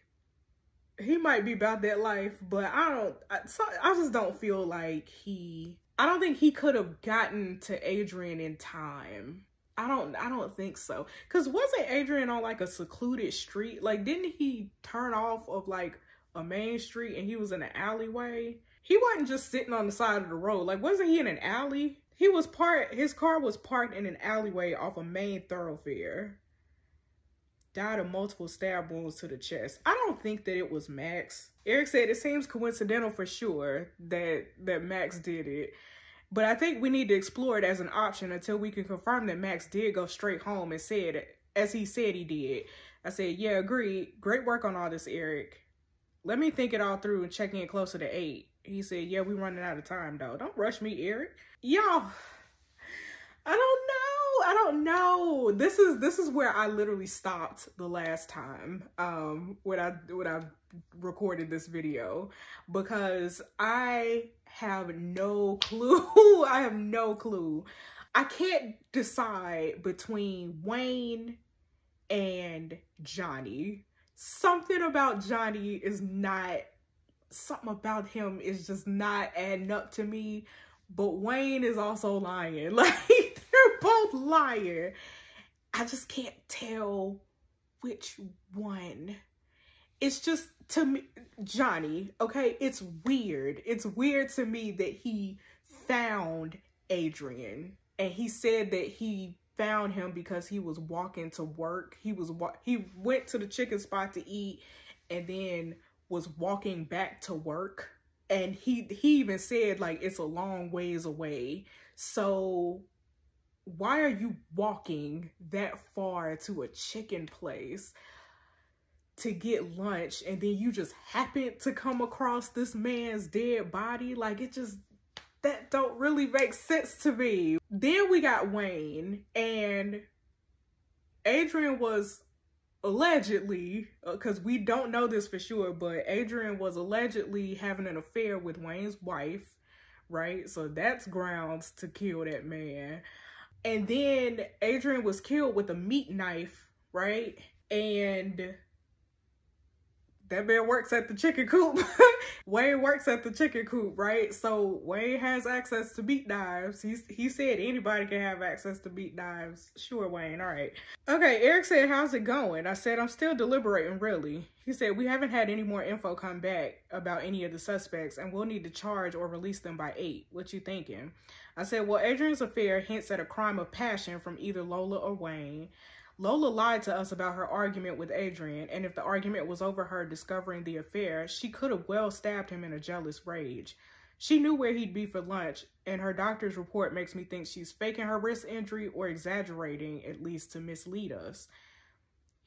about that life, but I just don't feel like I don't think he could have gotten to Adrian in time. I don't think so. Cause wasn't Adrian on like a secluded street? Like, didn't he turn off of like a main street and he was in an alleyway? He wasn't just sitting on the side of the road. Like, wasn't he in an alley? His car was parked in an alleyway off a main thoroughfare. Died of multiple stab wounds to the chest. I don't think that it was Max. Eric said it seems coincidental for sure that Max did it. But I think we need to explore it as an option until we can confirm that Max did go straight home and said it, as he said he did. I said, yeah, agreed. Great work on all this, Eric. Let me think it all through and check in closer to 8. He said, yeah, we running out of time, though. Don't rush me, Eric. Y'all, I don't know. This is where I literally stopped the last time when I recorded this video, because I have no clue. I have no clue. I can't decide between Wayne and Jonny. Something about Jonny is not, something about him is just not adding up to me. But Wayne is also lying. Like, they're both lying. I just can't tell which one. It's just, to me, Jonny, okay? It's weird. It's weird to me that he found Adrian. And he said that he found him because he was walking to work. He went to the chicken spot to eat and then was walking back to work. And he even said, like, it's a long ways away. So why are you walking that far to a chicken place? to get lunch and then you just happen to come across this man's dead body. Like, it just, that don't really make sense to me. Then we got Wayne, and Adrian was allegedly, because we don't know this for sure, but Adrian was allegedly having an affair with Wayne's wife, right? So that's grounds to kill that man. And then Adrian was killed with a meat knife, right? And that man works at the chicken coop. Wayne works at the chicken coop, right? So Wayne has access to meat knives. He said anybody can have access to meat knives. Sure, Wayne, all right. Okay, Eric said, how's it going? I said, I'm still deliberating, really. He said, we haven't had any more info come back about any of the suspects, and we'll need to charge or release them by 8. What you thinking? I said, well, Adrian's affair hints at a crime of passion from either Lola or Wayne. Lola lied to us about her argument with Adrian, and if the argument was over her discovering the affair, she could have well stabbed him in a jealous rage. She knew where he'd be for lunch, and her doctor's report makes me think she's faking her wrist injury or exaggerating, at least to mislead us.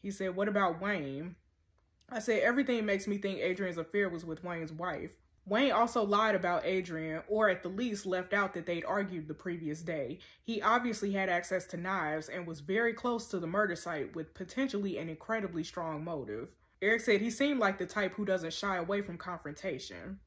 He said, what about Wayne? I said, everything makes me think Adrian's affair was with Wayne's wife. Wayne also lied about Adrian, or at the least left out that they'd argued the previous day. He obviously had access to knives and was very close to the murder site with potentially an incredibly strong motive. Eric said he seemed like the type who doesn't shy away from confrontation.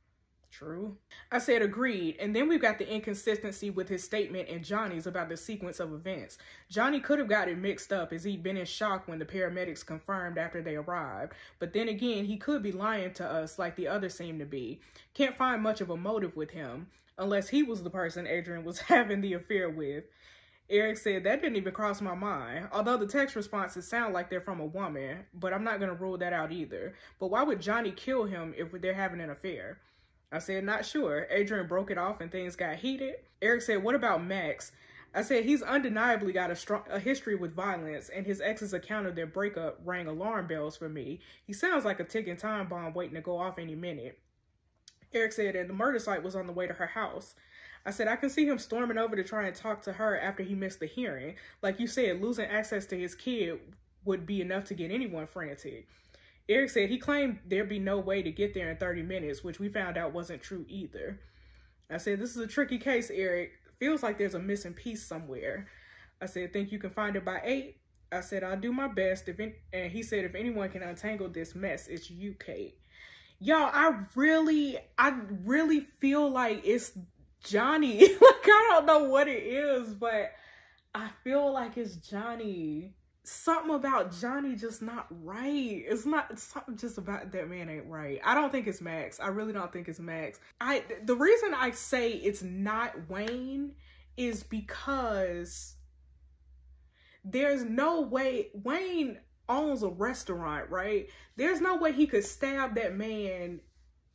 True. I said agreed, and then we've got the inconsistency with his statement and Jonny's about the sequence of events. Jonny could have got it mixed up as he'd been in shock when the paramedics confirmed after they arrived, but then again, he could be lying to us like the others seem to be. Can't find much of a motive with him, unless he was the person Adrian was having the affair with. Eric said, that didn't even cross my mind, although the text responses sound like they're from a woman, but I'm not going to rule that out either. But why would Jonny kill him if they're having an affair? I said, not sure. Adrian broke it off and things got heated. Eric said, what about Max? I said, he's undeniably got a history with violence, and his ex's account of their breakup rang alarm bells for me. He sounds like a ticking time bomb waiting to go off any minute. Eric said, and the murder site was on the way to her house. I said, I can see him storming over to try and talk to her after he missed the hearing. Like you said, losing access to his kid would be enough to get anyone frantic. Eric said he claimed there'd be no way to get there in 30 minutes, which we found out wasn't true either. I said, this is a tricky case, Eric. Feels like there's a missing piece somewhere. I said, think you can find it by 8? I said, I'll do my best. And he said, if anyone can untangle this mess, it's you, Kate. Y'all, I really feel like it's Jonny. Like, I don't know what it is, but I feel like it's Jonny. Something about Jonny just not right. It's something just about that man ain't right. I don't think it's Max. I really don't think it's Max. The reason I say it's not Wayne is because there's no way. Wayne owns a restaurant, right? There's no way he could stab that man.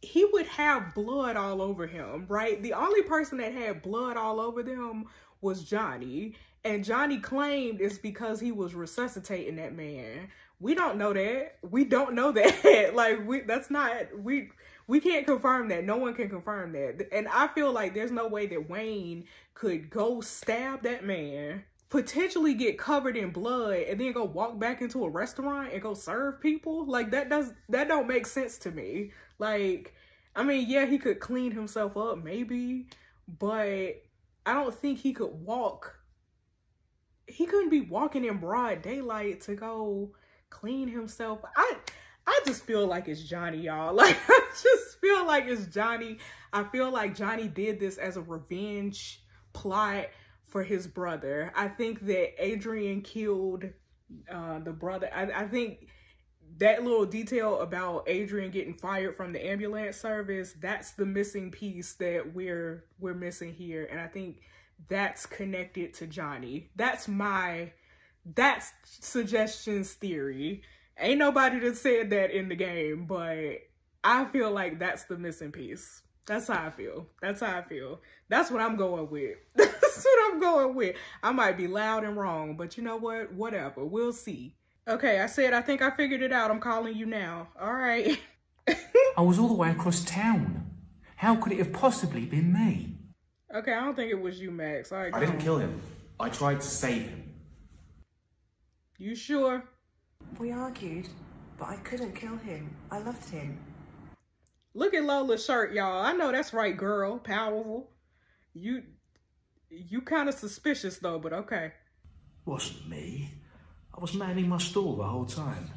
He would have blood all over him, right? The only person that had blood all over them was Jonny. And Jonny claimed it's because he was resuscitating that man. We don't know that. We don't know that. Like, we can't confirm that. No one can confirm that. And I feel like there's no way that Wayne could go stab that man, potentially get covered in blood, and then go walk back into a restaurant and go serve people. Like, that don't make sense to me. Like, I mean, yeah, he could clean himself up, maybe, but I don't think he could walk. He couldn't be walking in broad daylight to go clean himself. I just feel like it's Jonny, y'all. Like, I just feel like it's Jonny. I feel like Jonny did this as a revenge plot for his brother. I think that Adrian killed the brother. I think that little detail about Adrian getting fired from the ambulance service, that's the missing piece that we're missing here. And I think that's connected to Jonny. That's Sujesstions Theory. Ain't nobody that said that in the game, but I feel like that's the missing piece. That's how I feel. That's how I feel. That's what I'm going with. That's what I'm going with. I might be loud and wrong, but you know what? Whatever. We'll see. Okay, I said, I think I figured it out. I'm calling you now. All right. I was all the way across town. How could it have possibly been me? Okay, I don't think it was you, Max. All right, I didn't kill him. I tried to save him. You sure? We argued, but I couldn't kill him. I loved him. Look at Lola's shirt, y'all. I know that's right, girl. Powerful. You kind of suspicious, though, but okay. Wasn't me. I was manning my stall the whole time.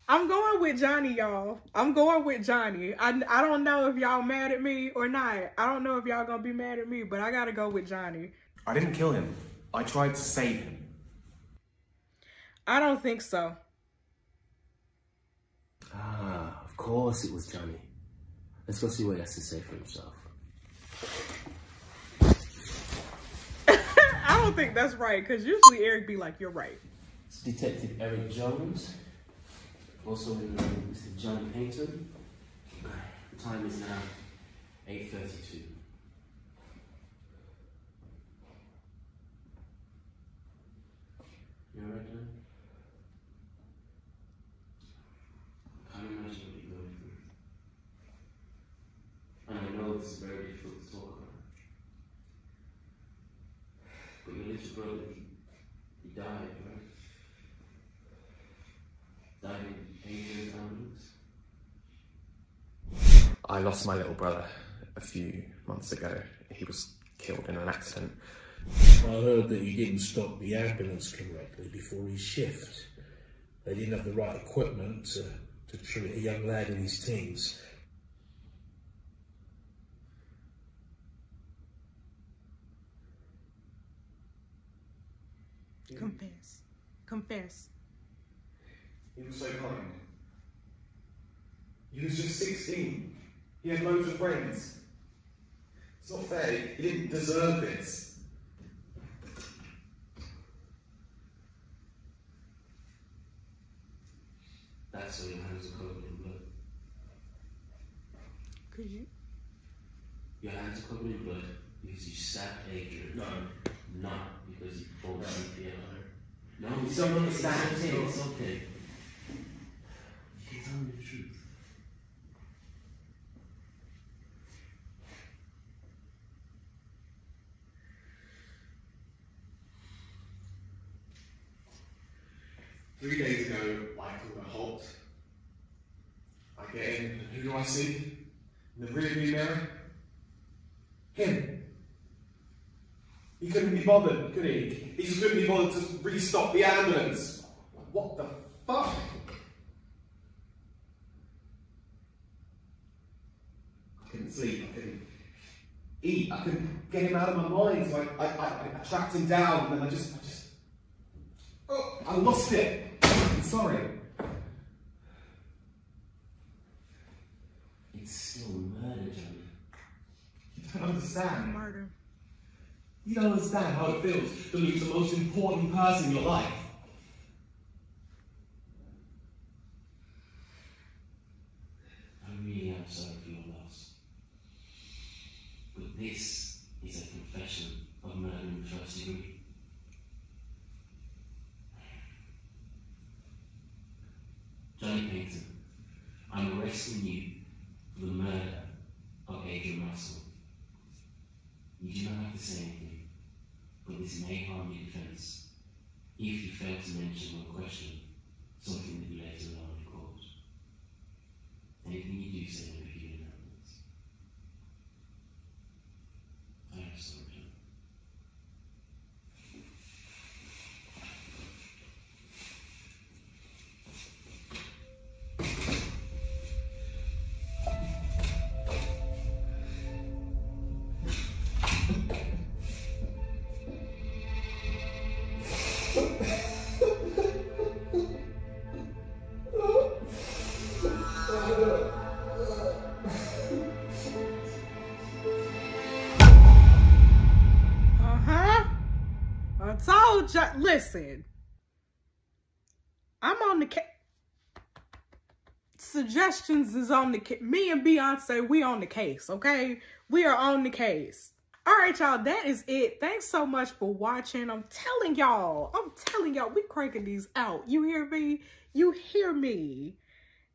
I'm going with Jonny, y'all. I'm going with Jonny. I don't know if y'all mad at me or not. I don't know if y'all gonna be mad at me, but I gotta go with Jonny. I didn't kill him. I tried to save him. I don't think so. Ah, of course it was Jonny. Let's go see what he has to say for himself. I don't think that's right, because usually Eric be like, you're right. It's Detective Eric Jones. Also in the room, Mr. Jonny Painton. The time is now 8:32. You alright, Dan? I can't imagine what you're going through. And I know this is very difficult to talk about. But your little brother, he died, right? Died in Adrian's ambulance. I lost my little brother a few months ago. He was killed in an accident. I heard that you didn't stop the ambulance correctly before his shift. They didn't have the right equipment to treat a young lad in his teens. Confess. Confess. He was so kind. He was just 16. He had loads of friends. It's not fair. He didn't deserve this. That's why your hands are covered in blood. Could you? Your hands are covered in blood because you stabbed Adrian. No, not because you performed CPR. No, you don't understand. It's okay. You can tell me the truth. Three days ago, I called a halt. I get in, and who do I see? In the rearview mirror? Him. He couldn't be bothered, could he? He just couldn't be bothered to restop the ambulance. What the fuck? I couldn't sleep, I couldn't eat, I couldn't get him out of my mind, so I tracked him down, and then I lost it. I'm sorry. It's still murder, Jonny. You don't understand. Murder. You don't understand how it feels to lose the most important person in your life. I really am sorry for your loss. But this is a confession of murder in the first degree. Jonny Painton, I'm arresting you for the murder of Adrian Maskell. You do not have to say anything, but this may harm your defense if you fail to mention or question something that you later learn in court. Anything you do say will be in evidence. I am sorry, Jonny. Listen, I'm on the case. Suggestions is on the case. Me and Beyonce, we on the case, okay? We are on the case. All right, y'all, that is it. Thanks so much for watching. I'm telling y'all, we cranking these out. You hear me? You hear me?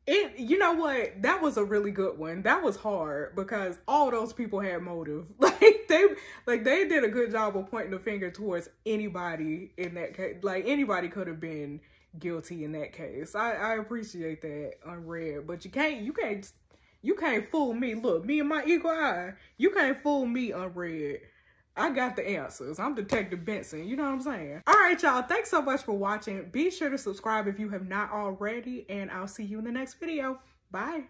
You know what? That was a really good one. That was hard because all those people had motive. They did a good job of pointing the finger towards anybody in that case. Like, anybody could have been guilty in that case. I appreciate that, Unread, but you can't fool me. Look, me and my eagle eye, you can't fool me, Unread. I got the answers. I'm Detective Benson. You know what I'm saying? All right, y'all. Thanks so much for watching. Be sure to subscribe if you have not already, and I'll see you in the next video. Bye.